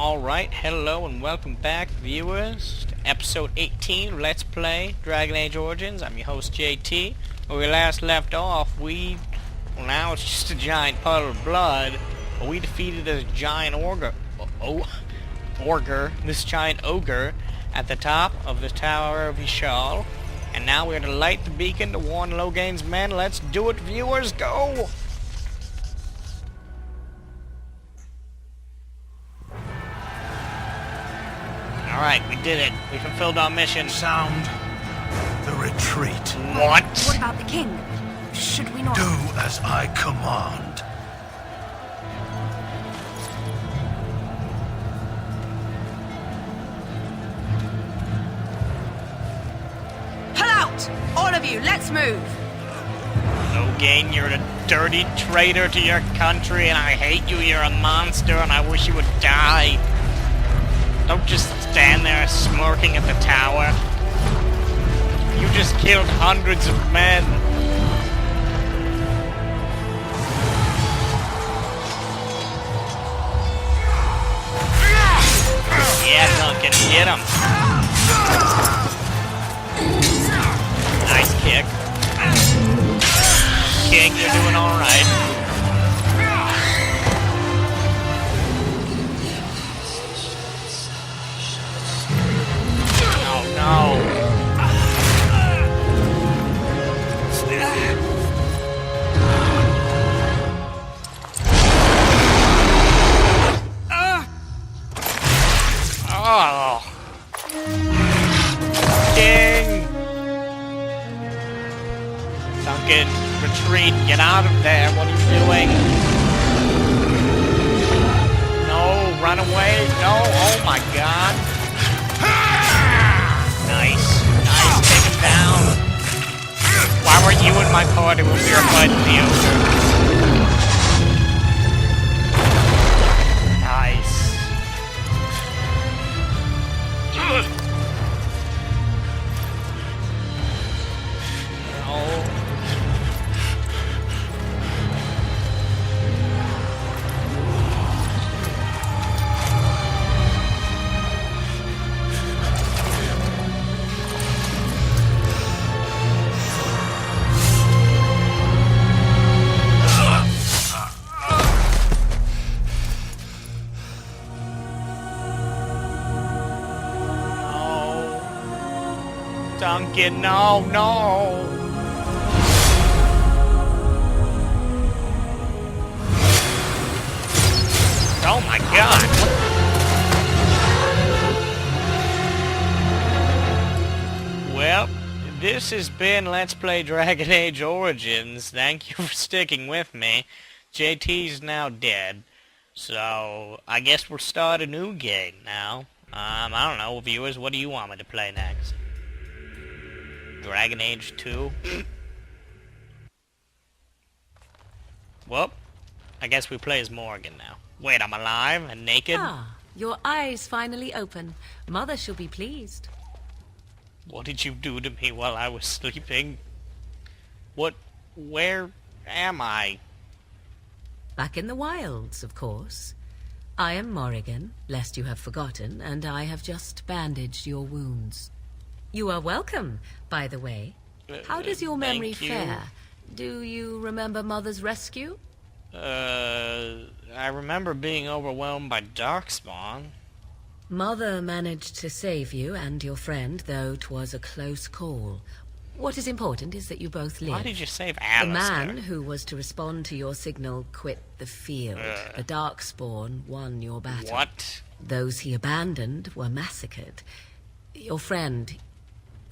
Alright, hello and welcome back, viewers, to episode 18 of Let's Play Dragon Age Origins. I'm your host, JT. Where we last left off, well, now it's just a giant puddle of blood, but we defeated this giant this giant ogre at the top of the Tower of Ishal, and now we're to light the beacon to warn Logain's men. Let's do it, viewers, go! Alright, we did it. We fulfilled our mission. Sound the retreat. What? What about the king? Should we not... Do as I command. Pull out! All of you, let's move! Logain, you're a dirty traitor to your country, and I hate you. You're a monster, and I wish you would die. Don't just stand there smirking at the tower. You just killed hundreds of men. Yeah, Duncan, get him. Nice kick. King, you're doing alright. No. Oh. King. Duncan, retreat. Get out of there. What are you doing? No, run away. No. Oh my god. Nice, take him down. Why weren't you in my party when we were fighting the ogre? Nice. No. Duncan, no. Oh my god. Well, this has been Let's Play Dragon Age Origins. Thank you for sticking with me. JT's now dead. So, I guess we'll start a new game now. I don't know, viewers, what do you want me to play next? Dragon Age 2? Well, I guess we play as Morrigan now. Wait, I'm alive and naked? Ah, your eyes finally open. Mother shall be pleased. What did you do to me while I was sleeping? Where am I? Back in the wilds, of course. I am Morrigan, lest you have forgotten, and I have just bandaged your wounds. You are welcome, by the way. How does your memory fare? Do you remember Mother's rescue? I remember being overwhelmed by Darkspawn. Mother managed to save you and your friend, though 'twas a close call. What is important is that you both live. Why did you save The Alistair? man who was to respond to your signal quit the field. The Darkspawn won your battle. What? Those he abandoned were massacred. Your friend,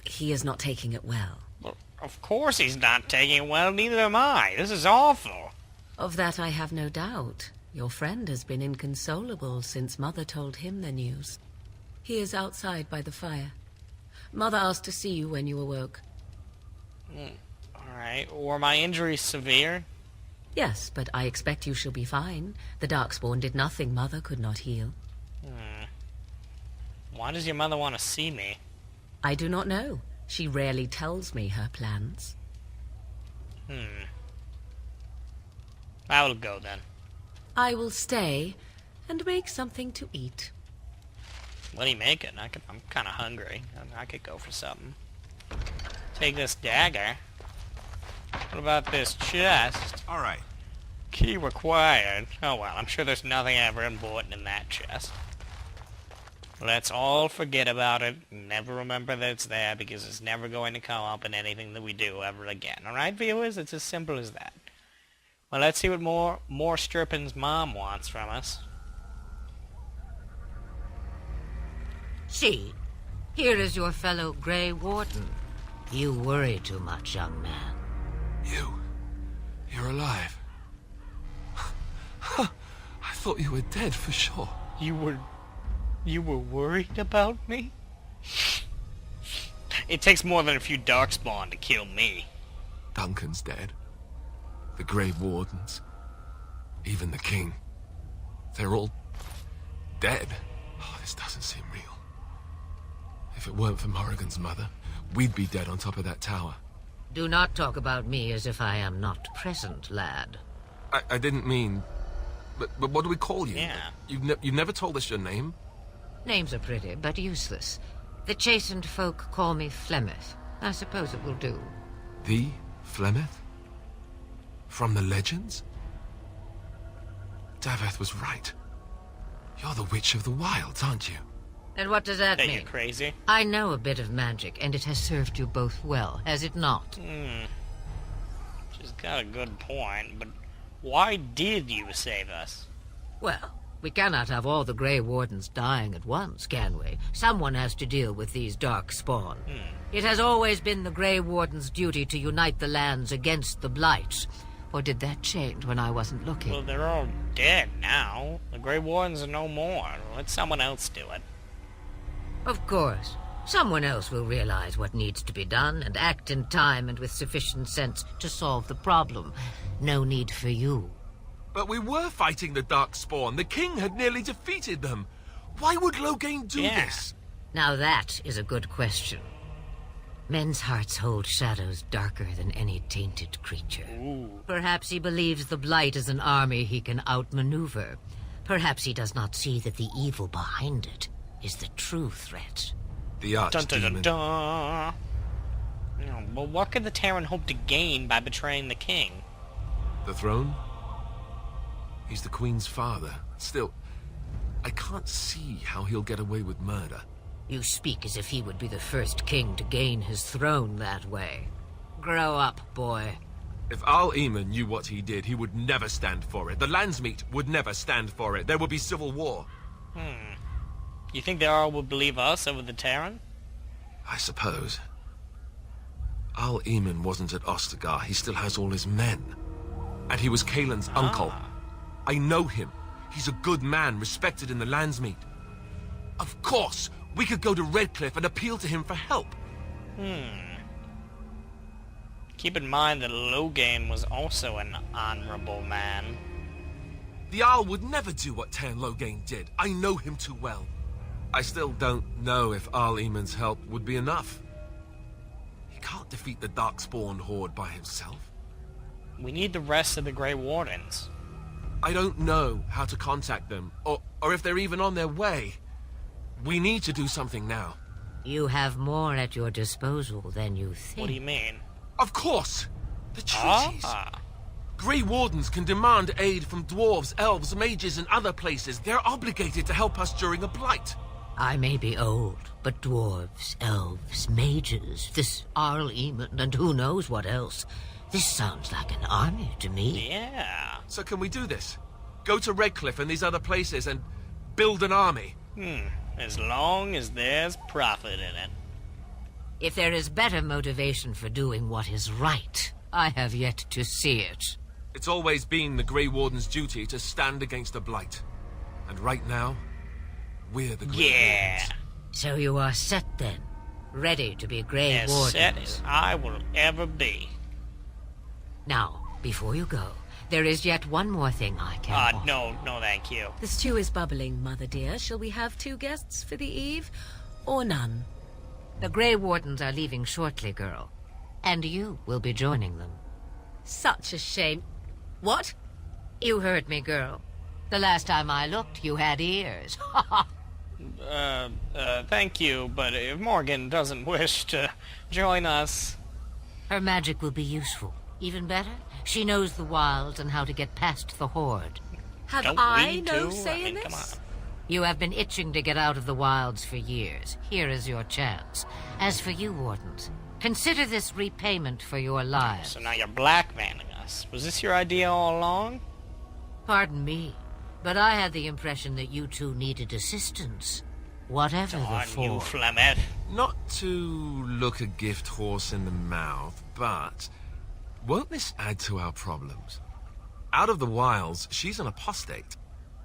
he is not taking it well. Well, of course he's not taking it well, neither am I. This is awful. Of that I have no doubt. Your friend has been inconsolable since Mother told him the news. He is outside by the fire. Mother asked to see you when you awoke. Alright, were my injuries severe? Yes, but I expect you shall be fine. The Darkspawn did nothing Mother could not heal. Why does your mother want to see me? I do not know. She rarely tells me her plans. I will go then. I will stay and make something to eat. What are you making? I'm kind of hungry. I could go for something. Take this dagger. What about this chest? All right. Key required. Oh well, I'm sure there's nothing ever important in that chest. Let's all forget about it. Never remember that it's there because it's never going to come up in anything that we do ever again. Alright, viewers? It's as simple as that. Well, let's see what more Strippin's mom wants from us. See, here is your fellow Grey Warden. You worry too much, young man. You're alive. I thought you were dead for sure. You were worried about me? It takes more than a few Darkspawn to kill me. Duncan's dead. The Grey Wardens. Even the King. They're all dead. Oh, this doesn't seem real. If it weren't for Morrigan's mother, we'd be dead on top of that tower. Do not talk about me as if I am not present, lad. I didn't mean... But what do we call you? Yeah. You've never told us your name? Names are pretty, but useless. The chastened folk call me Flemeth. I suppose it will do. The Flemeth? From the legends? Daveth was right. You're the Witch of the Wilds, aren't you? And what does that That mean? you're crazy? I know a bit of magic, and it has served you both well, has it not? She's got a good point, but why did you save us? Well, we cannot have all the Grey Wardens dying at once, can we? Someone has to deal with these dark spawn. It has always been the Grey Warden's duty to unite the lands against the Blight. Or did that change when I wasn't looking? Well, they're all dead now. The Grey Wardens are no more. Let someone else do it. Of course. Someone else will realize what needs to be done and act in time and with sufficient sense to solve the problem. No need for you. But we were fighting the Darkspawn. The King had nearly defeated them. Why would Loghain do this? Now that is a good question. Men's hearts hold shadows darker than any tainted creature. Perhaps he believes the Blight is an army he can outmaneuver. Perhaps he does not see that the evil behind it is the true threat. The Dun dun Archdemon. dun dun. No, well, what could the Terran hope to gain by betraying the king? The throne? He's the Queen's father. Still, I can't see how he'll get away with murder. You speak as if he would be the first king to gain his throne that way. Grow up, boy. If Al Eamon knew what he did, he would never stand for it. The Landsmeet would never stand for it. There would be civil war. You think they all would believe us over the Terran? I suppose. Al Eamon wasn't at Ostagar. He still has all his men. And he was Kaelin's uncle. I know him. He's a good man, respected in the Landsmeet. Of course, we could go to Redcliffe and appeal to him for help. Keep in mind that Loghain was also an honorable man. The Owl would never do what Tairn Loghain did. I know him too well. I still don't know if Al Eamon's help would be enough. He can't defeat the Darkspawn horde by himself. We need the rest of the Grey Wardens. I don't know how to contact them, or if they're even on their way. We need to do something now. You have more at your disposal than you think. What do you mean? Of course! The treaties! Ah, Grey Wardens can demand aid from dwarves, elves, mages, and other places. They're obligated to help us during a blight. I may be old, but dwarves, elves, mages, this Arl Eamon, and who knows what else. This sounds like an army to me. yeah. So can we do this? Go to Redcliffe and these other places and build an army? As long as there's profit in it. If there is better motivation for doing what is right, I have yet to see it. It's always been the Grey Warden's duty to stand against the Blight. And right now, we're the Grey Yeah. Wardens. So you are set then, ready to be Grey As Wardens. set as I will ever be. Now, before you go, there is yet one more thing I can offer. No, thank you. The stew is bubbling, Mother dear. Shall we have 2 guests for the eve, or none? The Grey Wardens are leaving shortly, girl. And you will be joining them. Such a shame. What? You heard me, girl. The last time I looked, you had ears. Thank you, but if Morgan doesn't wish to join us... Her magic will be useful. Even better, she knows the wilds and how to get past the Horde. Have Don't I we no too? say in Come on. this? You have been itching to get out of the wilds for years. Here is your chance. As for you, Wardens, consider this repayment for your lives. So now you're blackmailing us. Was this your idea all along? Pardon me, but I had the impression that you two needed assistance. Whatever the On you, for. Flemeth. Not to look a gift horse in the mouth, but won't this add to our problems? Out of the wilds, she's an apostate.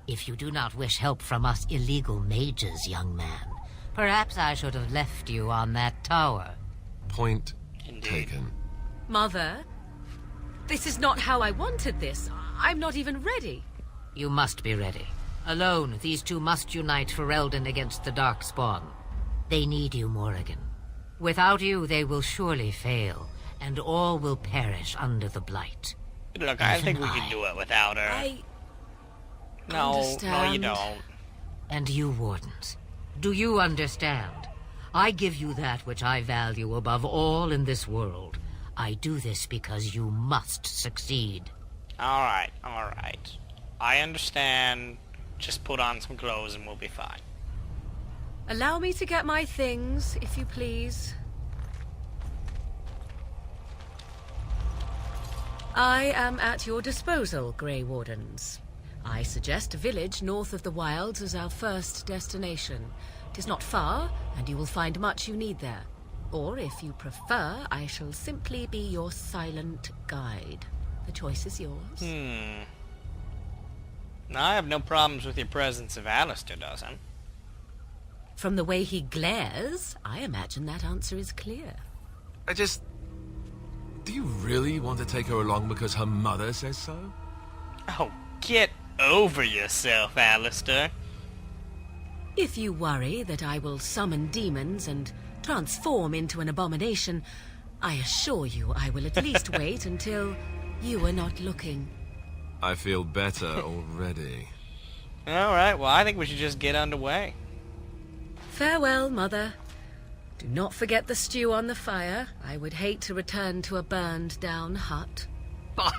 If you do not wish help from us illegal mages, young man, perhaps I should have left you on that tower. Point Indeed. taken. Mother, this is not how I wanted this. I'm not even ready. You must be ready. Alone, these two must unite Ferelden against the Darkspawn. They need you, Morrigan. Without you, they will surely fail, and all will perish under the Blight. Look, I Even think we I. can do it without her. No, you understand. don't. And you, Wardens, do you understand? I give you that which I value above all in this world. I do this because you must succeed. Alright. I understand. Just put on some clothes and we'll be fine. Allow me to get my things, if you please. I am at your disposal, Grey Wardens. I suggest a village north of the wilds as our first destination. It is not far, and you will find much you need there. Or, if you prefer, I shall simply be your silent guide. The choice is yours. I have no problems with your presence if Alistair doesn't. From the way he glares, I imagine that answer is clear. Do you really want to take her along because her mother says so? Oh, get over yourself, Alistair. If you worry that I will summon demons and transform into an abomination, I assure you I will at least wait until you are not looking. I feel better already. Alright, well, I think we should just get underway. Farewell, Mother. Do not forget the stew on the fire. I would hate to return to a burned-down hut. Bah!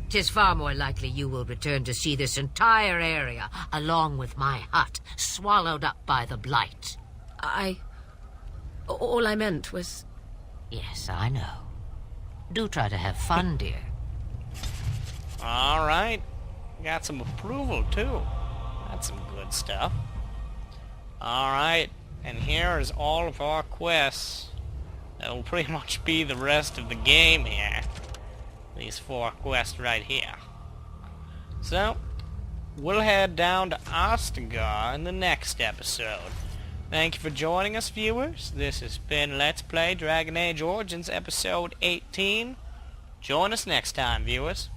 'Tis far more likely you will return to see this entire area, along with my hut, swallowed up by the Blight. All I meant was... Yes, I know. Do try to have fun, dear. Alright. Got some approval, too. That's some good stuff. Alright. And here is all of our quests. That'll pretty much be the rest of the game here. These 4 quests right here. So, we'll head down to Ostagar in the next episode. Thank you for joining us, viewers. This has been Let's Play Dragon Age Origins episode 18. Join us next time, viewers.